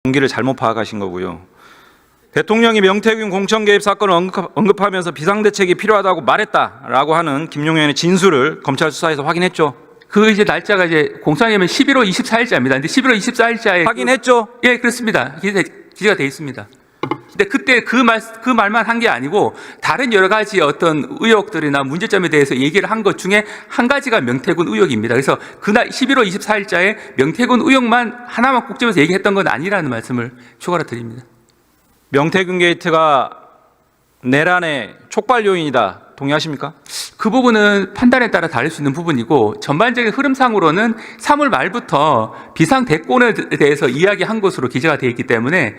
동기를 잘못 파악하신 거고요. 대통령이 명태균 공천 개입 사건을 언급하면서 비상대책이 필요하다고 말했다라고 하는 김용현 의원의 진술을 검찰 수사에서 확인했죠. 그 이제 날짜가 이제 공소장이면 11월 24일자입니다. 근데 11월 24일자에 확인했죠? 예, 그렇습니다. 기재가 돼 있습니다. 근데 그때 그 말만 한 게 아니고 다른 여러 가지 어떤 의혹들이나 문제점에 대해서 얘기를 한 것 중에 한 가지가 명태균 의혹입니다. 그래서 그날 11월 24일자에 명태균 의혹만 하나만 꼭 집어서 얘기했던 건 아니라는 말씀을 추가로 드립니다. 명태균 게이트가 내란의 촉발 요인이다. 동의하십니까? 그 부분은 판단에 따라 다를 수 있는 부분이고 전반적인 흐름상으로는 3월 말부터 비상대권에 대해서 이야기한 것으로 기재가 되어 있기 때문에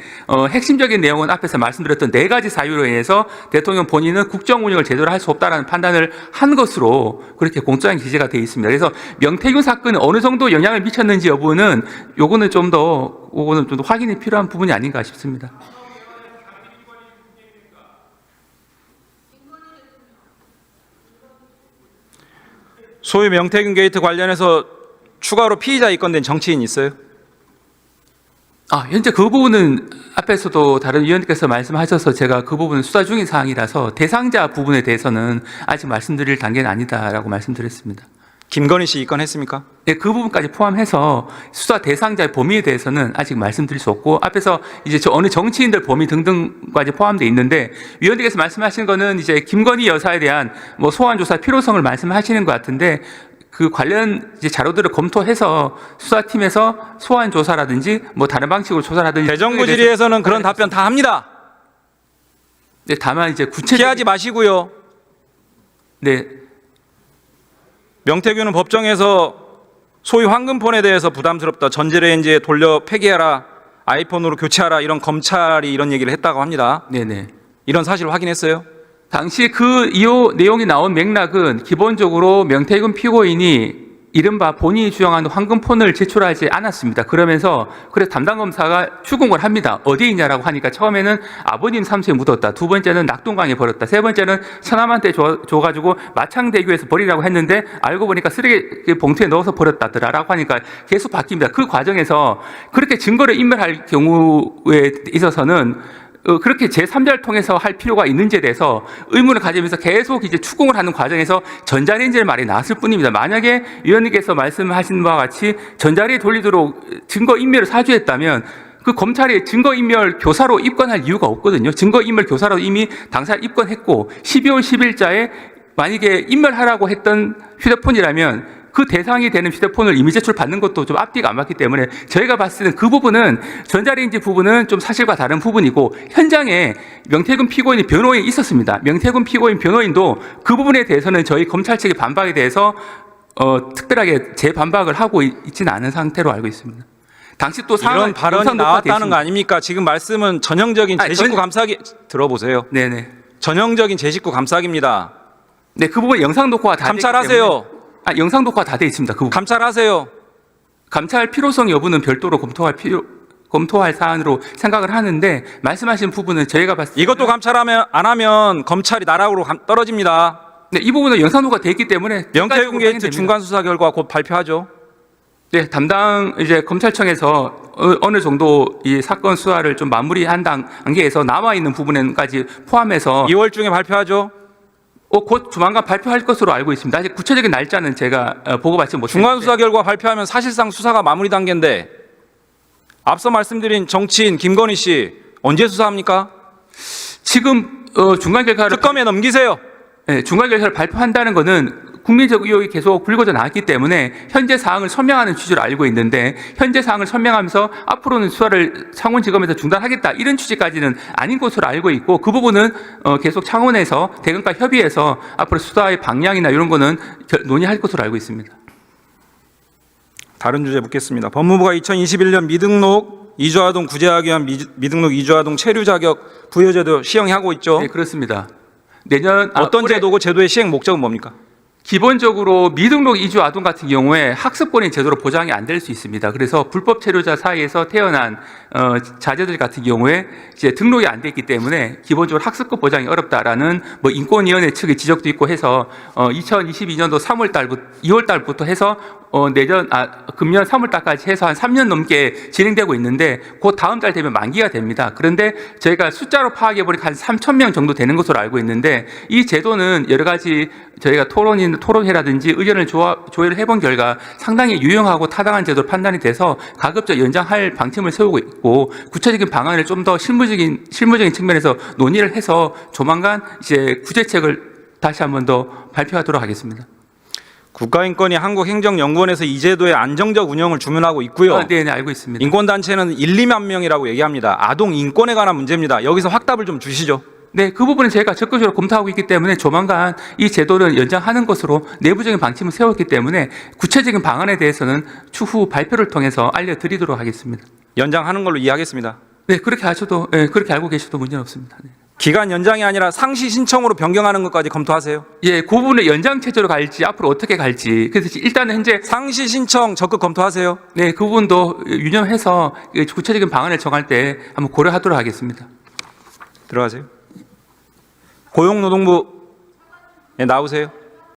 핵심적인 내용은 앞에서 말씀드렸던 4가지 사유로 인해서 대통령 본인은 국정 운영을 제대로 할 수 없다라는 판단을 한 것으로 그렇게 공소장에 기재가 되어 있습니다. 그래서 명태균 사건이 어느 정도 영향을 미쳤는지 여부는 요거는 좀 더 확인이 필요한 부분이 아닌가 싶습니다. 소위 명태균 게이트 관련해서 추가로 피의자 입건된 정치인 있어요? 현재 그 부분은 앞에서도 다른 위원님께서 말씀하셔서 제가 그 부분은 수사 중인 사항이라서 대상자 부분에 대해서는 아직 말씀드릴 단계는 아니다라고 말씀드렸습니다. 김건희 씨 입건했습니까? 네, 그 부분까지 포함해서 수사 대상자의 범위에 대해서는 아직 말씀드릴 수 없고 앞에서 이제 어느 정치인들 범위 등등까지 포함되어 있는데 위원님께서 말씀하신 거는 이제 김건희 여사에 대한 뭐 소환 조사 필요성을 말씀하시는 것 같은데 그 관련 이제 자료들을 검토해서 수사팀에서 소환 조사라든지 뭐 다른 방식으로 조사라든지 대정부 질의에서는 그런 답변 다 합니다. 네, 다만 이제 피하지 마시고요. 네. 명태균은 법정에서 소위 황금폰에 대해서 부담스럽다. 전자레인지에 돌려 폐기하라. 아이폰으로 교체하라. 이런 검찰이 이런 얘기를 했다고 합니다. 네네. 이런 사실 확인했어요? 당시 그 이후 내용이 나온 맥락은 기본적으로 명태균 피고인이 이른바 본인이 주장하는 황금폰을 제출하지 않았습니다. 그러면서 그래서 담당 검사가 추궁을 합니다. 어디에 있냐라고 하니까 처음에는 아버님 삼수에 묻었다. 두 번째는 낙동강에 버렸다. 세 번째는 처남한테 줘가지고 마창대교에서 버리라고 했는데 알고 보니까 쓰레기 봉투에 넣어서 버렸다더라라고 하니까 계속 바뀝니다. 그 과정에서 그렇게 증거를 인멸할 경우에 있어서는 그렇게 제3자를 통해서 할 필요가 있는지에 대해서 의문을 가지면서 계속 이제 추궁을 하는 과정에서 전자레인지의 말이 나왔을 뿐입니다. 만약에 위원님께서 말씀하신 바와 같이 전자레인지에 돌리도록 증거인멸을 사주했다면 그 검찰이 증거인멸 교사로 입건할 이유가 없거든요. 증거인멸 교사로 이미 당사 입건했고 12월 10일자에 만약에 인멸하라고 했던 휴대폰이라면 그 대상이 되는 휴대폰을 이미 제출받는 것도 좀 앞뒤가 안 맞기 때문에 저희가 봤을 때는 그 부분은 전자레인지 부분은 좀 사실과 다른 부분이고 현장에 명태균 피고인이 변호인이 있었습니다. 명태균 피고인 변호인도 그 부분에 대해서는 저희 검찰 측의 반박에 대해서 특별하게 재반박을 하고 있지는 않은 상태로 알고 있습니다. 당시 또 이런 발언이 나왔다는 거 아닙니까? 지금 말씀은 전형적인 제19 감싸기 들어보세요. 네네. 전형적인 제19 감싸기입니다. 네, 그 부분 영상 녹화가 다 감찰하세요. 영상 녹화 다 돼 있습니다. 그 부분. 감찰하세요. 감찰 필요성 여부는 별도로 검토할 사안으로 생각을 하는데 말씀하신 부분은 저희가 봤을 때 이것도 감찰하면 안 하면 검찰이 나락으로 떨어집니다. 네, 이 부분은 영상 녹화 돼 있기 때문에 명태균 게이트 중간 수사 결과 곧 발표하죠. 네, 담당 이제 검찰청에서 어느 정도 이 사건 수사를 좀 마무리한 단계에서 남아 있는 부분까지 포함해서 2월 중에 발표하죠. 곧 조만간 발표할 것으로 알고 있습니다. 아직 구체적인 날짜는 제가 보고받지 못했는데 중간 수사 결과 발표하면 사실상 수사가 마무리 단계인데 앞서 말씀드린 정치인 김건희 씨 언제 수사합니까? 지금 중간 결과를 특검에 넘기세요. 네, 중간 결과를 발표한다는 것은 국민적 의혹이 계속 불거져 나왔기 때문에 현재 사항을 설명하는 취지로 알고 있는데 현재 사항을 설명하면서 앞으로는 수사를 창원지검에서 중단하겠다 이런 취지까지는 아닌 것으로 알고 있고 그 부분은 계속 창원에서 대검과 협의해서 앞으로 수사의 방향이나 이런 거는 논의할 것으로 알고 있습니다. 다른 주제 묻겠습니다. 법무부가 2021년 미등록 이주아동 구제하기 위한 미등록 이주아동 체류 자격 부여 제도 시행하고 있죠. 네, 그렇습니다. 내년 어떤 제도고 제도의 시행 목적은 뭡니까? 기본적으로 미등록 이주 아동 같은 경우에 학습권이 제대로 보장이 안 될 수 있습니다. 그래서 불법 체류자 사이에서 태어난 자녀들 같은 경우에 이제 등록이 안 돼 있기 때문에 기본적으로 학습권 보장이 어렵다라는 뭐 인권위원회 측의 지적도 있고 해서 2022년도 2월 달부터 해서 금년 3월달까지 해서 한 3년 넘게 진행되고 있는데 곧 다음 달 되면 만기가 됩니다. 그런데 저희가 숫자로 파악해 보니까 한 3,000명 정도 되는 것으로 알고 있는데 이 제도는 여러 가지 저희가 토론회라든지 의견을 조회를 해본 결과 상당히 유용하고 타당한 제도로 판단이 돼서 가급적 연장할 방침을 세우고 있고 구체적인 방안을 좀 더 실무적인 측면에서 논의를 해서 조만간 이제 구제책을 다시 한 번 더 발표하도록 하겠습니다. 국가인권위 한국행정연구원에서 이 제도의 안정적 운영을 주문하고 있고요. 네, 알고 있습니다. 인권단체는 2만 명이라고 얘기합니다. 아동 인권에 관한 문제입니다. 여기서 확답을 좀 주시죠. 네, 그 부분은 저희가 적극적으로 검토하고 있기 때문에 조만간 이 제도를 연장하는 것으로 내부적인 방침을 세웠기 때문에 구체적인 방안에 대해서는 추후 발표를 통해서 알려드리도록 하겠습니다. 연장하는 걸로 이해하겠습니다. 네, 그렇게 그렇게 알고 계셔도 문제는 없습니다. 네. 기간 연장이 아니라 상시 신청으로 변경하는 것까지 검토하세요. 예, 그 부분에 연장 체제로 갈지 앞으로 어떻게 갈지 그래서 일단은 현재 상시 신청 적극 검토하세요. 네, 그 부분도 유념해서 구체적인 방안을 정할 때 한번 고려하도록 하겠습니다. 들어가세요. 고용노동부 나오세요.